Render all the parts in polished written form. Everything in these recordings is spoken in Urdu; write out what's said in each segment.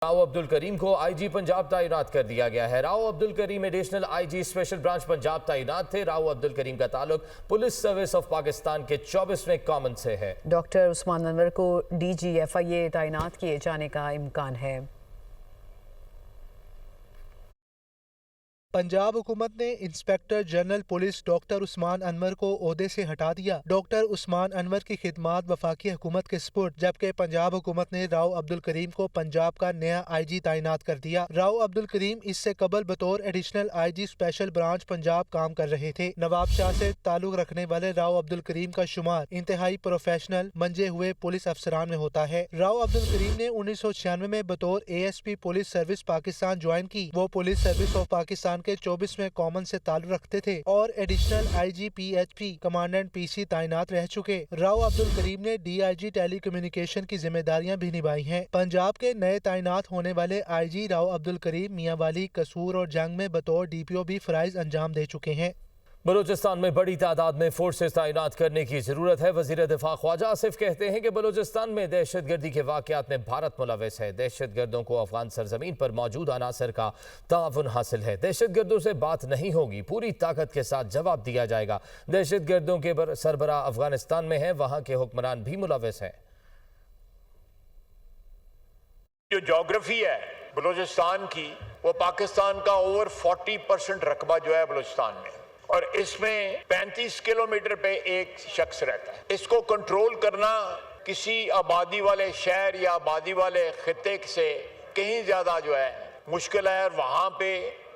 راؤ عبد الکریم کو آئی جی پنجاب تعینات کر دیا گیا ہے۔ Rao Abdul Karim additional I G special branch Punjab تعینات تھے۔ راؤ عبد الکریم کا تعلق پولیس سروس آف پاکستان کے 24ویں کامن سے ہے۔ ڈاکٹر عثمان انور کو ڈی جی ایف آئی اے تعینات کیے جانے کا امکان ہے۔ پنجاب حکومت نے انسپیکٹر جنرل پولیس ڈاکٹر عثمان انور کو عہدے سے ہٹا دیا۔ ڈاکٹر عثمان انور کی خدمات وفاقی حکومت کے سپرد، جبکہ پنجاب حکومت نے راؤ عبد الکریم کو پنجاب کا نیا آئی جی تعینات کر دیا۔ راؤ عبد الکریم اس سے قبل بطور additional I G special branch Punjab کام کر رہے تھے۔ نواب شاہ سے تعلق رکھنے والے راؤ عبد الکریم کا شمار انتہائی پروفیشنل منجے ہوئے پولیس افسران میں ہوتا ہے۔ راؤ عبد الکریم نے 1996 میں بطور A S P police service Pakistan join کی۔ وہ پولیس سروس آف پاکستان کے 24ویں کامن سے تعلق رکھتے تھے اور additional I G P H P commandant P C تعینات رہ چکے۔ راؤ عبد الکریم نے D I G tele communication کی ذمہ داریاں بھی نبھائی ہیں۔ پنجاب کے نئے تعینات ہونے والے آئی جی راؤ عبد الکریم میاں والی، قصور اور جنگ میں بطور ڈی پی او بھی فرائض انجام دے چکے ہیں۔ بلوچستان میں بڑی تعداد میں فورسز تعینات کرنے کی ضرورت ہے۔ وزیر دفاع خواجہ آصف کہتے ہیں کہ بلوچستان میں دہشت گردی کے واقعات میں بھارت ملوث ہے۔ دہشت گردوں کو افغان سرزمین پر موجود عناصر کا تعاون حاصل ہے۔ دہشت گردوں سے بات نہیں ہوگی، پوری طاقت کے ساتھ جواب دیا جائے گا۔ دہشت گردوں کے سربراہ افغانستان میں ہیں، وہاں کے حکمران بھی ملوث ہیں۔ جو جغرافی ہے بلوچستان کی، وہ پاکستان کا اوور 40% رقبہ جو ہے بلوچستان میں، اور اس میں 35 کلومیٹر پہ ایک شخص رہتا ہے۔ اس کو کنٹرول کرنا کسی آبادی والے شہر یا آبادی والے خطے سے کہیں زیادہ جو ہے مشکل ہے، اور وہاں پہ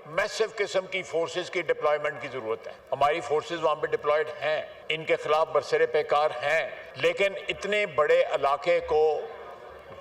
میسو قسم کی فورسز کی ڈپلائمنٹ کی ضرورت ہے۔ ہماری فورسز وہاں پہ ڈپلائیڈ ہیں، ان کے خلاف برسر پیکار ہیں، لیکن اتنے بڑے علاقے کو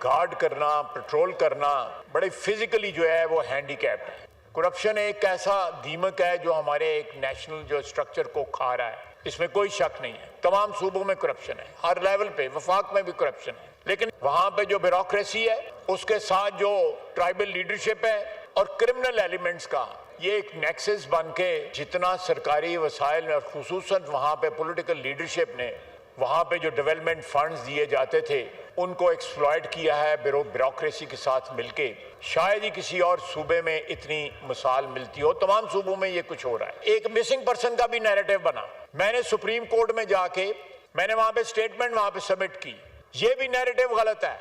گارڈ کرنا، پٹرول کرنا بڑے فزیکلی جو ہے وہ ہینڈی کیپڈ ہے۔ کرپشن ایک ایسا دیمک ہے جو ہمارے ایک نیشنل جو اسٹرکچر کو کھا رہا ہے، اس میں کوئی شک نہیں ہے۔ تمام صوبوں میں کرپشن ہے، ہر لیول پہ، وفاق میں بھی کرپشن ہے، لیکن وہاں پہ جو بیوروکریسی ہے، اس کے ساتھ جو ٹرائبل لیڈرشپ ہے اور کرمنل ایلیمنٹس کا یہ ایک نیکسس بن کے جتنا سرکاری وسائل اور خصوصاً وہاں پہ پولیٹیکل لیڈرشپ نے وہاں پہ جو ڈیولپمنٹ فنڈز دیے جاتے تھے ان کو ایکسپلائٹ کیا ہے بیوروکریسی کے ساتھ مل کے۔ شاید ہی کسی اور صوبے میں اتنی مثال ملتی ہو، تمام صوبوں میں یہ کچھ ہو رہا ہے۔ ایک مسنگ پرسن کا بھی نیریٹو بنا، میں نے سپریم کورٹ میں جا کے میں نے وہاں پہ سٹیٹمنٹ وہاں پہ سبمٹ کی، یہ بھی نیریٹو غلط ہے۔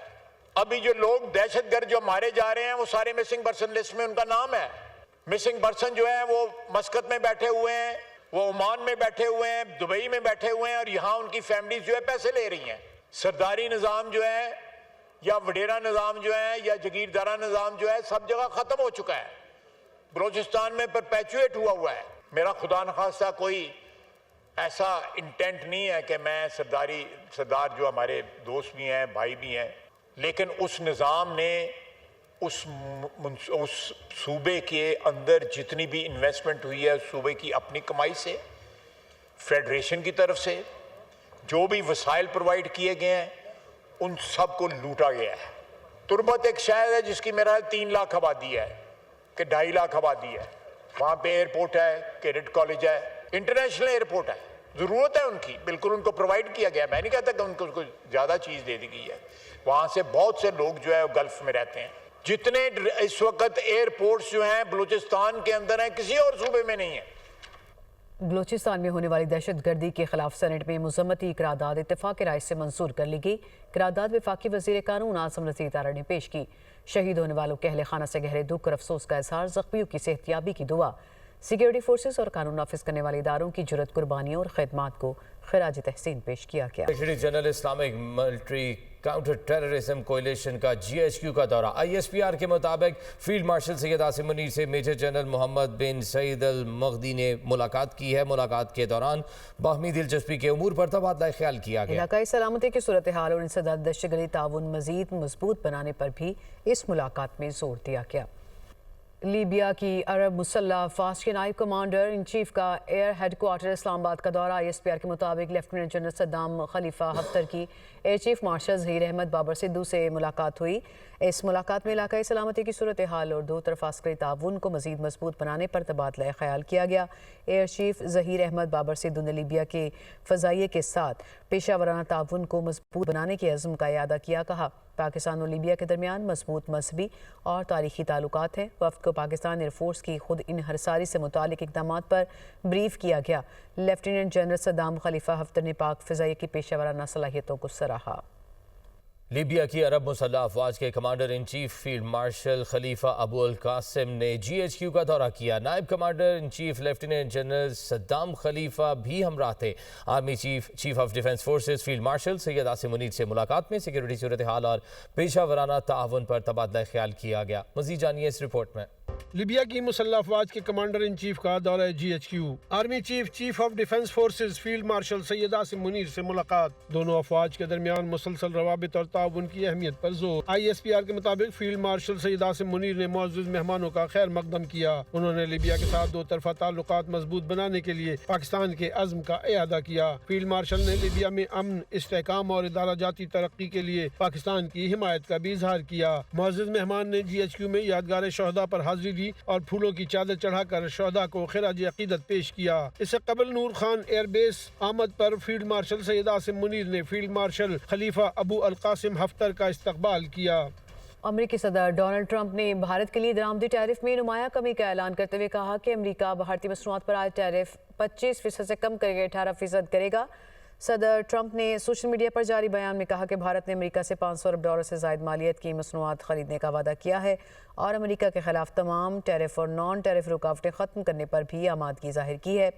ابھی جو لوگ دہشت گرد جو مارے جا رہے ہیں وہ سارے مسنگ پرسن لسٹ میں ان کا نام ہے۔ مسنگ پرسن جو ہے وہ مسقط میں بیٹھے ہوئے ہیں، وہ عمان میں بیٹھے ہوئے ہیں، دبئی میں بیٹھے ہوئے ہیں، اور یہاں ان کی فیملیز جو ہے پیسے لے رہی ہیں۔ سرداری نظام جو ہے یا وڈیرا نظام جو ہے یا جگیردارہ نظام جو ہے سب جگہ ختم ہو چکا ہے، بلوچستان میں پرپیچویٹ ہوا ہے۔ میرا خدا نخواستہ کوئی ایسا انٹینٹ نہیں ہے کہ میں سردار جو ہمارے دوست بھی ہیں، بھائی بھی ہیں، لیکن اس نظام نے اس صوبے کے اندر جتنی بھی انویسٹمنٹ ہوئی ہے اس صوبے کی اپنی کمائی سے، فیڈریشن کی طرف سے جو بھی وسائل پرووائڈ کیے گئے ہیں ان سب کو لوٹا گیا ہے۔ تربت ایک شہر ہے جس کی میرا 3 لاکھ آبادی ہے کہ 2.5 لاکھ آبادی ہے، وہاں پہ ایئرپورٹ ہے، کیڈٹ کالج ہے، انٹرنیشنل ایئرپورٹ ہے، ضرورت ہے ان کی، بالکل ان کو پرووائڈ کیا گیا۔ میں نہیں کہتا کہ ان کو زیادہ چیز دے دی گئی ہے، وہاں سے بہت سے لوگ جو ہے گلف میں رہتے ہیں۔ جتنے اس وقت ایئرپورٹس جو ہیں بلوچستان کے اندر ہیں کسی اور صوبے میں نہیں ہیں۔ بلوچستان میں ہونے والی دہشت گردی کے خلاف سینٹ میں مذمتی قرارداد اتفاق رائے سے منظور کر لی گئی۔ قرارداد وفاقی وزیر قانون اعظم رضید تارڑ نے پیش کی۔ شہید ہونے والوں کے اہل خانہ سے گہرے دکھ اور افسوس کا اظہار، زخمیوں کی صحت یابی کی دعا۔ سیکیورٹی فورسز اور قانون نافذ کرنے والے اداروں کی جرات، قربانیوں اور خدمات کو خراج تحسین پیش کیا گیا۔ Secretary general Islamic military counter terrorism coalition کا جی ایچ کیو کا دورہ۔ آئی ایس پی آر کے مطابق فیلڈ مارشل سید عاصم منیر سے میجر جنرل محمد بن سعید المغدی نے ملاقات کی ہے۔ ملاقات کے دوران باہمی دلچسپی کے امور پر تبادلہ خیال کیا گیا۔ علاقائی سلامتی کی صورتحال اور انسداد دہشت گردی تعاون مزید مضبوط بنانے پر بھی اس ملاقات میں زور دیا گیا۔ لیبیا کی عرب مسلح فاسٹ کے نائب کمانڈر ان چیف کا air headquarters Islamabad کا دورہ۔ آئی ایس پی آر کے مطابق lieutenant general Saddam Khalifa Haftar کی air chief marshal Zaheer Ahmed Babar Sidhu سے ملاقات ہوئی۔ اس ملاقات میں علاقائی سلامتی کی صورتحال اور دو طرفہ عسکری تعاون کو مزید مضبوط بنانے پر تبادلہ خیال کیا گیا۔ ایئر چیف ظہیر احمد بابر سدھو نے لیبیا کے فضائیہ کے ساتھ پیشہ ورانہ تعاون کو مضبوط بنانے کے عزم کا اعادہ کیا۔ کہا پاکستان اور لیبیا کے درمیان مضبوط مذہبی اور تاریخی تعلقات ہیں۔ وفد کو پاکستان ایئر فورس کی خود انحصاری سے متعلق اقدامات پر بریف کیا گیا۔ Lieutenant general Saddam Khalifa Haftar نے پاک فضائیہ کی پیشہ ورانہ صلاحیتوں کو سراہا۔ لیبیا کی عرب مسلح افواج کے commander in chief field marshal Khalifa Abu al Qasim نے GHQ کا دورہ کیا۔ نائب commander in chief lieutenant general Saddam Khalifa بھی ہمراہ تھے۔ Army chief of defence forces field marshal Syed Asim Munir سے ملاقات میں سیکورٹی صورتحال اور پیشہ ورانہ تعاون پر تبادلہ خیال کیا گیا۔ مزید جانیے اس رپورٹ میں۔ لیبیا کی مسلح افواج کے کمانڈر ان چیف کا دورہ GHQ۔ Army chief of defence forces field marshal Syed Asim Munir سے ملاقات۔ دونوں افواج کے درمیان مسلسل روابط اور تعاون کی اہمیت پر زور۔ ISPR کے مطابق فیلڈ مارشل سید عاصم منیر نے معزز مہمانوں کا خیر مقدم کیا۔ انہوں نے لیبیا کے ساتھ دو طرفہ تعلقات مضبوط بنانے کے لیے پاکستان کے عزم کا اعادہ کیا۔ فیلڈ مارشل نے لیبیا میں امن، استحکام اور ادارہ جاتی ترقی کے لیے پاکستان کی حمایت کا بھی اظہار کیا۔ معزز مہمان نے GHQ میں یادگار شہداء پر حاضری دی اور پھولوں کی چادر چڑھا کر شہداء کو خراج عقیدت پیش کیا۔ اس سے قبل نور خان ایئر بیس آمد پر فیلڈ مارشل سید عاصم منیر نے فیلڈ مارشل خلیفہ ابو القاسم حفتر کا استقبال کیا۔ امریکی صدر ڈونلڈ ٹرمپ نے بھارت کے لیے درآمدی ٹیرف میں نمایاں کمی کا اعلان کرتے ہوئے کہا کہ امریکہ بھارتی مصنوعات پر عائد ٹیرف 25% سے کم کر کے 18% کرے گا۔ صدر ٹرمپ نے سوشل میڈیا پر جاری بیان میں کہا کہ بھارت نے امریکہ سے $500 ارب سے زائد مالیت کی مصنوعات خریدنے کا وعدہ کیا ہے اور امریکہ کے خلاف تمام ٹیرف اور نان ٹیرف رکاوٹیں ختم کرنے پر بھی آمادگی ظاہر کی ہے۔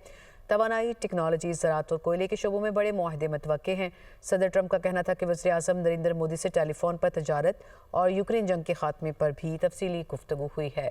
توانائی، ٹیکنالوجی، زراعت اور کوئلے کے شعبوں میں بڑے معاہدے متوقع ہیں۔ صدر ٹرمپ کا کہنا تھا کہ وزیر اعظم نریندر مودی سے ٹیلی فون پر تجارت اور یوکرین جنگ کے خاتمے پر بھی تفصیلی گفتگو ہوئی ہے۔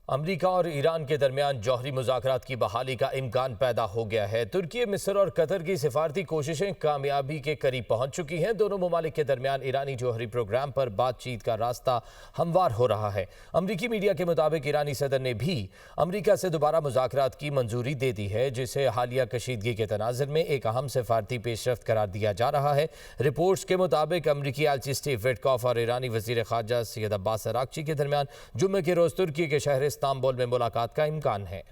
امریکہ اور ایران کے درمیان جوہری مذاکرات کی بحالی کا امکان پیدا ہو گیا ہے۔ ترکی، مصر اور قطر کی سفارتی کوششیں کامیابی کے قریب پہنچ چکی ہیں۔ دونوں ممالک کے درمیان ایرانی جوہری پروگرام پر بات چیت کا راستہ ہموار ہو رہا ہے۔ امریکی میڈیا کے مطابق ایرانی صدر نے بھی امریکہ سے دوبارہ مذاکرات کی منظوری دے دی ہے، جسے حالیہ کشیدگی کے تناظر میں ایک اہم سفارتی پیش رفت قرار دیا جا رہا ہے۔ رپورٹس کے مطابق امریکی ایلچی اسٹیو وٹکاف اور ایرانی وزیر خارجہ سید عباس اراغچی کے درمیان جمعے کے روز ترکی کے شہر استنبول میں ملاقات کا امکان ہے۔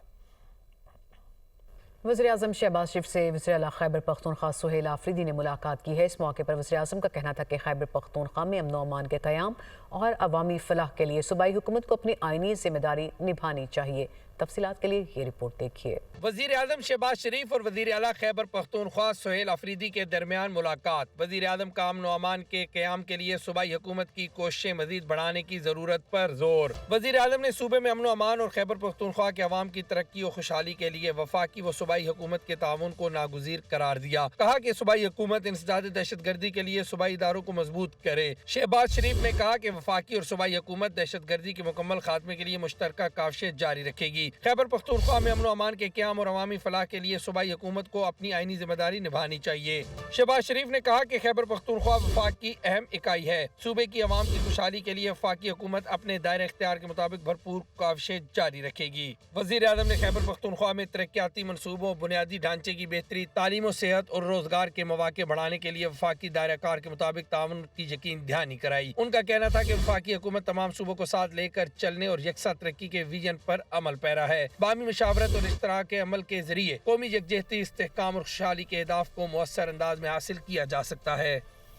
وزیر اعظم شہباز شریف سے وزیر اعلیٰ خیبر پختونخوا سہیل آفریدی نے ملاقات کی ہے۔ اس موقع پر وزیر اعظم کا کہنا تھا کہ خیبر پختونخوا میں امن و امان کے قیام اور عوامی فلاح کے لیے صوبائی حکومت کو اپنی آئینی ذمہ داری نبھانی چاہیے۔ تفصیلات کے لیے یہ رپورٹ دیکھیے۔ وزیر اعظم شہباز شریف اور وزیر اعلیٰ خیبر پختونخوا سہیل آفریدی کے درمیان ملاقات۔ وزیر اعظم کا امن و امان کے قیام کے لیے صوبائی حکومت کی کوششیں مزید بڑھانے کی ضرورت پر زور۔ وزیر اعظم نے صوبے میں امن و امان اور خیبر پختونخوا کے عوام کی ترقی و خوشحالی کے لیے وفاقی و صوبائی حکومت کے تعاون کو ناگزیر قرار دیا۔ کہا کہ صوبائی حکومت انسداد دہشت گردی کے لیے صوبائی اداروں کو مضبوط کرے۔ شہباز شریف نے کہا کہ وفاقی اور صوبائی حکومت دہشت گردی کے مکمل خاتمے کے لیے مشترکہ کاوشیں جاری رکھے گی۔ خیبر پختونخوا میں امن و امان کے قیام اور عوامی فلاح کے لیے صوبائی حکومت کو اپنی آئینی ذمہ داری نبھانی چاہیے۔ شہباز شریف نے کہا کہ خیبر پختونخوا وفاق کی اہم اکائی ہے۔ صوبے کی عوام کی خوشحالی کے لیے وفاقی حکومت اپنے دائرہ اختیار کے مطابق بھرپور کاوشیں جاری رکھے گی۔ وزیر اعظم نے خیبر پختونخوا میں ترقیاتی منصوبوں، بنیادی ڈھانچے کی بہتری، تعلیم و صحت اور روزگار کے مواقع بڑھانے کے لیے وفاقی دائرہ کار کے مطابق تعاون کی یقین دہانی کرائی۔ ان کا کہنا تھا کہ وفاقی حکومت تمام صوبوں کو ساتھ لے کر چلنے اور یکساں ترقی کے ویژن پر عمل پیرا ہے۔ باہمی مشاورت اور اشتراک کے عمل کے ذریعے قومی یکجہتی، استحکام اور خوشحالی کے اہداف کو مؤثر انداز میں حاصل کیا جا سکتا ہے۔